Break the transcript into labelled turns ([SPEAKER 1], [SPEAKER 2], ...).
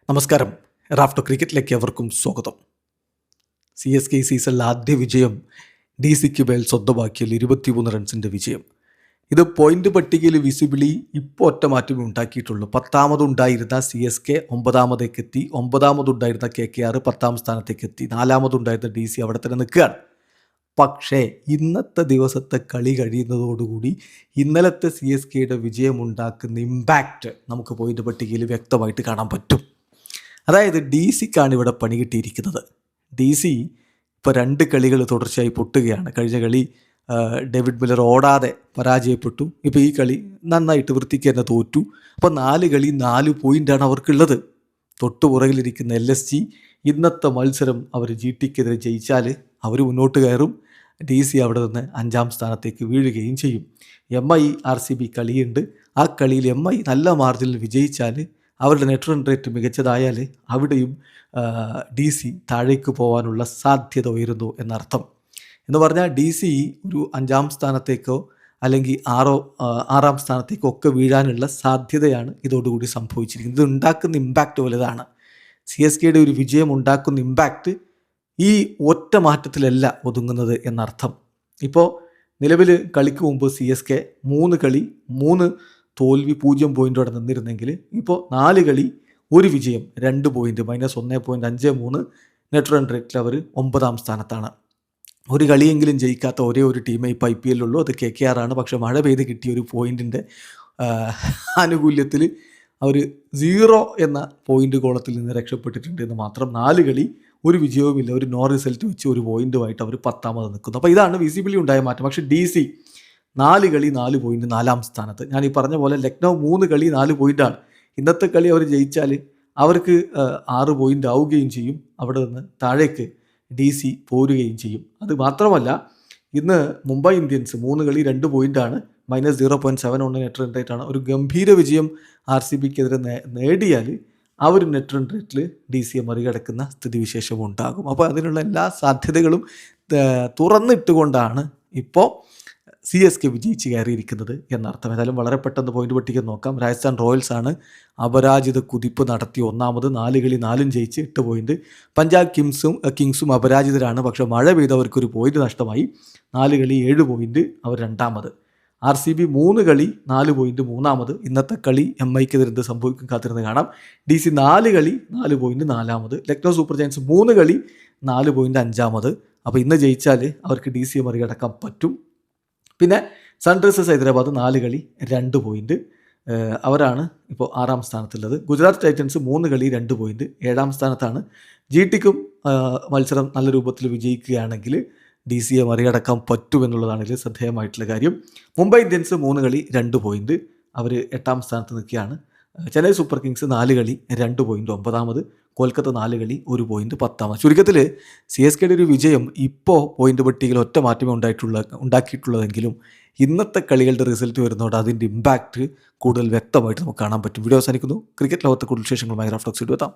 [SPEAKER 1] നമസ്കാരം. റാഫ്റ്റോ ക്രിക്കറ്റിലേക്ക് അവർക്കും സ്വാഗതം. CSK സീസണിലെ ആദ്യ വിജയം DC-ക്ക് മേൽ സ്വന്തമാക്കിയാൽ 23 റൺസിൻ്റെ വിജയം. ഇത് പോയിന്റ് പട്ടികയിൽ വിസിബിളി ഇപ്പോൾ ഒറ്റ മാറ്റമേ ഉണ്ടാക്കിയിട്ടുള്ളൂ. 10ാമതുണ്ടായിരുന്ന CSK 9ാമതേക്ക് എത്തി, 9ാമതുണ്ടായിരുന്ന KKR 10ാം സ്ഥാനത്തേക്ക് എത്തി, 4ാമതുണ്ടായിരുന്ന DC അവിടെ തന്നെ നിൽക്കുകയാണ്. പക്ഷേ ഇന്നത്തെ ദിവസത്തെ കളി കഴിയുന്നതോടുകൂടി ഇന്നലത്തെ CSKയുടെ വിജയമുണ്ടാക്കുന്ന ഇമ്പാക്റ്റ് നമുക്ക് പോയിന്റ് പട്ടികയിൽ വ്യക്തമായിട്ട് കാണാൻ പറ്റും. അതായത് DC-ക്കാണ് ഇവിടെ പണി കിട്ടിയിരിക്കുന്നത്. DC ഇപ്പോൾ 2 കളികൾ തുടർച്ചയായി പൊട്ടുകയാണ്. കഴിഞ്ഞ കളി ഡേവിഡ് മില്ലർ ഓടാതെ പരാജയപ്പെട്ടു. ഇപ്പോൾ ഈ കളി നന്നായിട്ട് വൃത്തിക്ക് തന്നെ തോറ്റു. അപ്പോൾ 4 കളി 4 പോയിൻ്റാണ് അവർക്കുള്ളത്. തൊട്ടു പുറകിലിരിക്കുന്ന LSG ഇന്നത്തെ മത്സരം അവർ GTക്കെതിരെ ജയിച്ചാൽ അവർ മുന്നോട്ട് കയറും. DC അവിടെ നിന്ന് 5ാം സ്ഥാനത്തേക്ക് വീഴുകയും ചെയ്യും. MI RCB കളിയുണ്ട്. ആ കളിയിൽ MI നല്ല മാർജിനിൽ വിജയിച്ചാൽ അവരുടെ നെറ്റ് റൺ റേറ്റ് മികച്ചതായാൽ അവിടെയും DC താഴേക്ക് പോകാനുള്ള സാധ്യത ഉയരുന്നു എന്നർത്ഥം. എന്ന് പറഞ്ഞാൽ DC ഒരു 5ാം സ്ഥാനത്തേക്കോ അല്ലെങ്കിൽ 6ാം സ്ഥാനത്തേക്കോ ഒക്കെ വീഴാനുള്ള സാധ്യതയാണ് ഇതോടുകൂടി സംഭവിച്ചിരിക്കുന്നത്. ഇത് ഉണ്ടാക്കുന്ന ഇമ്പാക്റ്റ് വലുതാണ്. CSKയുടെ ഒരു വിജയം ഉണ്ടാക്കുന്ന ഇമ്പാക്റ്റ് ഈ ഒറ്റ മാറ്റത്തിലല്ല ഒതുങ്ങുന്നത് എന്നർത്ഥം. ഇപ്പോൾ നിലവിൽ കളിക്ക് മുമ്പ് CSK 3 കളി 3 തോൽവി 0 പോയിൻറ്റോടെ നിന്നിരുന്നെങ്കിൽ ഇപ്പോൾ 4 കളി 1 വിജയം 2 പോയിൻറ്റ് -1.53 നെറ്റ് റൺ റേറ്റിൽ അവർ 9ാം സ്ഥാനത്താണ്. ഒരു കളിയെങ്കിലും ജയിക്കാത്ത ഒരേ ഒരു ടീമേ ഇപ്പോൾ IPL ഉള്ളൂ, അത് KKR ആണ്. പക്ഷേ മഴ പെയ്ത് കിട്ടിയ ഒരു പോയിൻറ്റിൻ്റെ ആനുകൂല്യത്തിൽ അവർ 0 എന്ന പോയിൻ്റ് കോളത്തിൽ നിന്ന് രക്ഷപ്പെട്ടിട്ടുണ്ട് എന്ന് മാത്രം. 4 കളി 1 വിജയവുമില്ല, ഒരു നോ റിസൾട്ട് വെച്ച് 1 പോയിൻറ്റുമായിട്ട് അവർ 10ാമത് നിൽക്കുന്നു. അപ്പോൾ ഇതാണ് വിസിബിളി ഉണ്ടായ മാറ്റം. പക്ഷേ DC 4 കളി 4 പോയിൻറ്റ് 4ാം സ്ഥാനത്ത്. ഞാൻ ഈ പറഞ്ഞ പോലെ ലക്നൗ 3 കളി 4 പോയിൻ്റാണ്. ഇന്നത്തെ കളി അവർ ജയിച്ചാൽ അവർക്ക് 6 പോയിൻ്റ് ആവുകയും ചെയ്യും. അവിടെ നിന്ന് താഴേക്ക് DC പോരുകയും ചെയ്യും. അത് മാത്രമല്ല, ഇന്ന് മുംബൈ ഇന്ത്യൻസ് 3 കളി 2 പോയിൻ്റാണ്, -0.71 നെറ്റ് റൺ റേറ്റാണ്. ഒരു ഗംഭീര വിജയം RCBക്കെതിരെ നേടിയാൽ ആ ഒരു നെറ്റ് റൺ റേറ്റിൽ DCയെ മറികടക്കുന്ന സ്ഥിതിവിശേഷം ഉണ്ടാകും. അപ്പോൾ അതിനുള്ള എല്ലാ സാധ്യതകളും തുറന്നിട്ടുകൊണ്ടാണ് ഇപ്പോൾ CSK വിജയിച്ച് കയറിയിരിക്കുന്നത് എന്നർത്ഥം. ഏതായാലും വളരെ പെട്ടെന്ന് പോയിന്റ് പട്ടിക നോക്കാം. രാജസ്ഥാൻ റോയൽസ് ആണ് അപരാജിത കുതിപ്പ് നടത്തി 1ാമത്, 4 കളി 4 ജയിച്ച് 8 പോയിൻറ്റ്. പഞ്ചാബ് കിങ്സും അപരാജിതരാണ്. പക്ഷേ മഴ പെയ്തവർക്കൊരു പോയിൻറ്റ് നഷ്ടമായി. 4 കളി 7 പോയിൻറ്റ് അവർ 2ാമത്. RCB 3 കളി 4 പോയിൻറ്റ് 3ാമത്. ഇന്നത്തെ കളി MIക്കെതിരെ എന്ത് സംഭവിക്കും കാത്തിരുന്ന് കാണാം. DC 4 കളി 4 പോയിൻറ്റ് 4ാമത്. ലക്നൗ സൂപ്പർ ജയൻസ് 3 കളി 4 പോയിൻറ്റ് 5ാമത്. അപ്പോൾ ഇന്ന് ജയിച്ചാൽ അവർക്ക് DCയെ മറികടക്കാൻ പറ്റും. പിന്നെ സൺറൈസേഴ്സ് ഹൈദരാബാദ് 4 കളി 2 പോയിൻറ്റ്, അവരാണ് ഇപ്പോൾ 6ാം സ്ഥാനത്തുള്ളത്. ഗുജറാത്ത് ടൈറ്റൻസ് 3 കളി 2 പോയിൻറ്റ് 7ാം സ്ഥാനത്താണ്. GTക്കും മത്സരം നല്ല രൂപത്തിൽ വിജയിക്കുകയാണെങ്കിൽ DCയെ മറികടക്കാൻ പറ്റുമെന്നുള്ളതാണ് ഇതിൽ ശ്രദ്ധേയമായിട്ടുള്ള കാര്യം. മുംബൈ ഇന്ത്യൻസ് 3 കളി 2 പോയിൻറ്റ്, അവർ 8ാം സ്ഥാനത്ത് നിൽക്കുകയാണ്. ചെന്നൈ സൂപ്പർ കിങ്സ് 4 കളി 2 പോയിൻറ്റ് 9ാമത്. കൊൽക്കത്ത 4 കളി 1 പോയിൻറ്റ് 10ാമത്. ചുരുക്കത്തിൽ CSKയുടെ ഒരു വിജയം ഇപ്പോൾ പോയിന്റ് പട്ടികയിൽ ഒറ്റ മാറ്റമേ ഉണ്ടാക്കിയിട്ടുള്ളതെങ്കിലും ഇന്നത്തെ കളികളുടെ റിസൾട്ട് വരുന്നതോടെ അതിൻ്റെ ഇമ്പാക്റ്റ് കൂടുതൽ വ്യക്തമായിട്ട് നമുക്ക് കാണാൻ പറ്റും. വീഡിയോ അവസാനിക്കുന്നു. ക്രിക്കറ്റ് ലോകത്തെ കൂടുതൽ വിശേഷങ്ങളുമായി റാഫ്റ്റോക്സ് എത്താം.